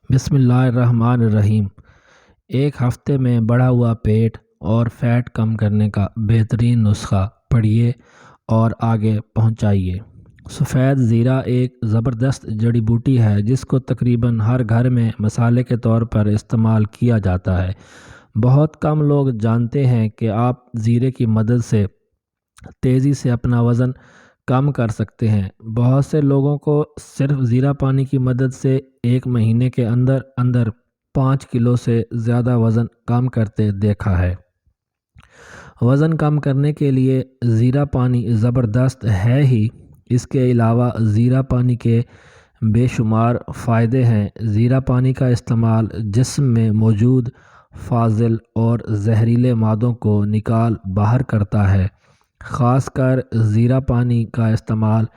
बिस्मिल्लाहिर्रहमानिर्रहीम। एक हफ्ते में बढ़ा हुआ पेट और फैट कम करने का बेहतरीन नुस्खा पढ़िए और आगे पहुंचाइए। सफ़ेद ज़ीरा एक ज़बरदस्त जड़ी बूटी है जिसको तकरीबन हर घर में मसाले के तौर पर इस्तेमाल किया जाता है। बहुत कम लोग जानते हैं कि आप ज़ीरे की मदद से तेज़ी से अपना वज़न कम कर सकते हैं। बहुत से लोगों को सिर्फ ज़ीरा पानी की मदद से एक महीने के अंदर अंदर 5 किलो से ज़्यादा वज़न कम करते देखा है। वज़न कम करने के लिए ज़ीरा पानी ज़बरदस्त है ही, इसके अलावा ज़ीरा पानी के बेशुमार फ़ायदे हैं। ज़ीरा पानी का इस्तेमाल जिस्म में मौजूद फाजिल और जहरीले मादों को निकाल बाहर करता है। ख़ासकर ज़ीरा पानी का इस्तेमाल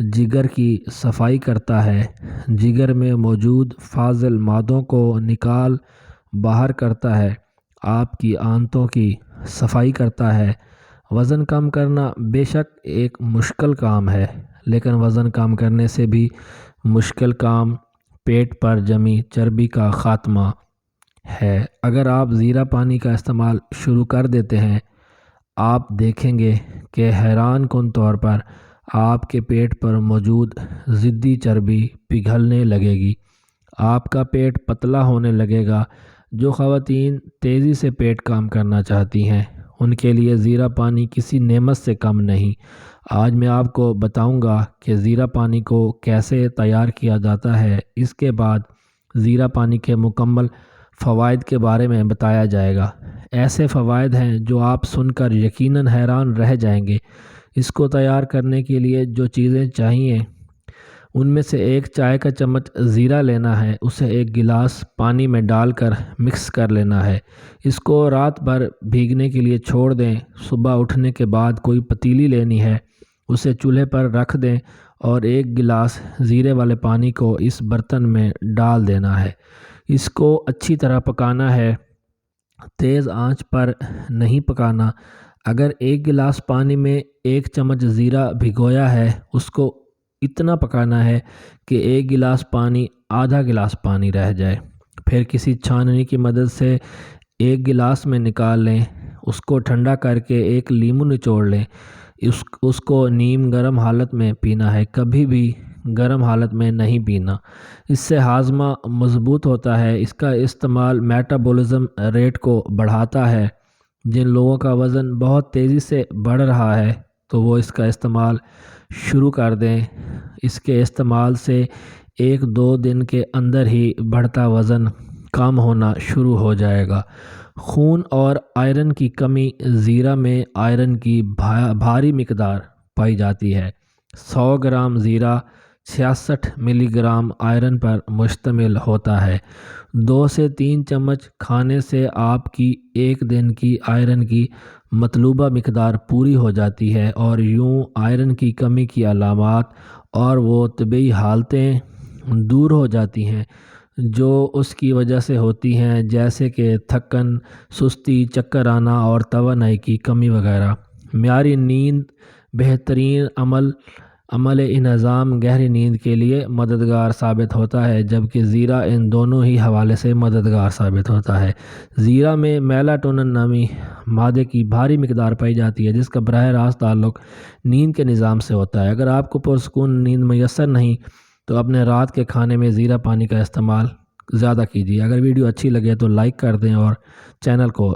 जिगर की सफाई करता है, जिगर में मौजूद फाजिल मादों को निकाल बाहर करता है, आपकी आंतों की सफाई करता है। वज़न कम करना बेशक एक मुश्किल काम है, लेकिन वज़न कम करने से भी मुश्किल काम पेट पर जमी चर्बी का ख़ात्मा है। अगर आप ज़ीरा पानी का इस्तेमाल शुरू कर देते हैं, आप देखेंगे कि हैरान कुन तौर पर आपके पेट पर मौजूद ज़िद्दी चर्बी पिघलने लगेगी। आपका पेट पतला होने लगेगा। जो ख़वातीन तेज़ी से पेट कम करना चाहती हैं, उनके लिए ज़ीरा पानी किसी नेमत से कम नहीं। आज मैं आपको बताऊंगा कि ज़ीरा पानी को कैसे तैयार किया जाता है। इसके बाद ज़ीरा पानी के मुकम्मल फ़वाइद के बारे में बताया जाएगा। ऐसे फ़वाइद हैं जो आप सुनकर यकीनन हैरान रह जाएंगे। इसको तैयार करने के लिए जो चीज़ें चाहिए, उनमें से एक चाय का चम्मच ज़ीरा लेना है, उसे एक गिलास पानी में डालकर मिक्स कर लेना है। इसको रात भर भीगने के लिए छोड़ दें। सुबह उठने के बाद कोई पतीली लेनी है, उसे चूल्हे पर रख दें और एक गिलास ज़ीरे वाले पानी को इस बर्तन में डाल देना है। इसको अच्छी तरह पकाना है, तेज़ आंच पर नहीं पकाना। अगर एक गिलास पानी में एक चम्मच ज़ीरा भिगोया है, उसको इतना पकाना है कि एक गिलास पानी आधा गिलास पानी रह जाए। फिर किसी छाननी की मदद से एक गिलास में निकाल लें। उसको ठंडा करके एक लीमू निचोड़ लें। उसको नीम गर्म हालत में पीना है, कभी भी गर्म हालत में नहीं पीना। इससे हाजमा मजबूत होता है। इसका इस्तेमाल मेटाबॉलिज्म रेट को बढ़ाता है। जिन लोगों का वज़न बहुत तेज़ी से बढ़ रहा है, तो वो इसका इस्तेमाल शुरू कर दें। इसके इस्तेमाल से 1-2 दिन के अंदर ही बढ़ता वज़न कम होना शुरू हो जाएगा। खून और आयरन की कमी। ज़ीरा में आयरन की भारी मिकदार पाई जाती है। 100 ग्राम ज़ीरा 66 मिलीग्राम आयरन पर मुश्तमिल होता है। 2 से 3 चम्मच खाने से आपकी एक दिन की आयरन की मतलूबा मिकदार पूरी हो जाती है और यूं आयरन की कमी की अलामात और वो तबी हालतें दूर हो जाती हैं जो उसकी वजह से होती हैं, जैसे कि थकन, सुस्ती, चक्कर आना और तवानाई की कमी वगैरह। म्यारी नींद। बेहतरीन अमल इंतज़ाम गहरी नींद के लिए मददगार साबित होता है, जबकि ज़ीरा इन दोनों ही हवाले से मददगार साबित होता है। ज़ीरा में मेलाटोनिन नामी मादे की भारी मिकदार पाई जाती है, जिसका बराह रास्त ताल्लुक़ नींद के निज़ाम से होता है। अगर आपको पुरसकून नींद मैसर नहीं, तो अपने रात के खाने में ज़ीरा पानी का इस्तेमाल ज़्यादा कीजिए। अगर वीडियो अच्छी लगे तो लाइक कर दें और चैनल को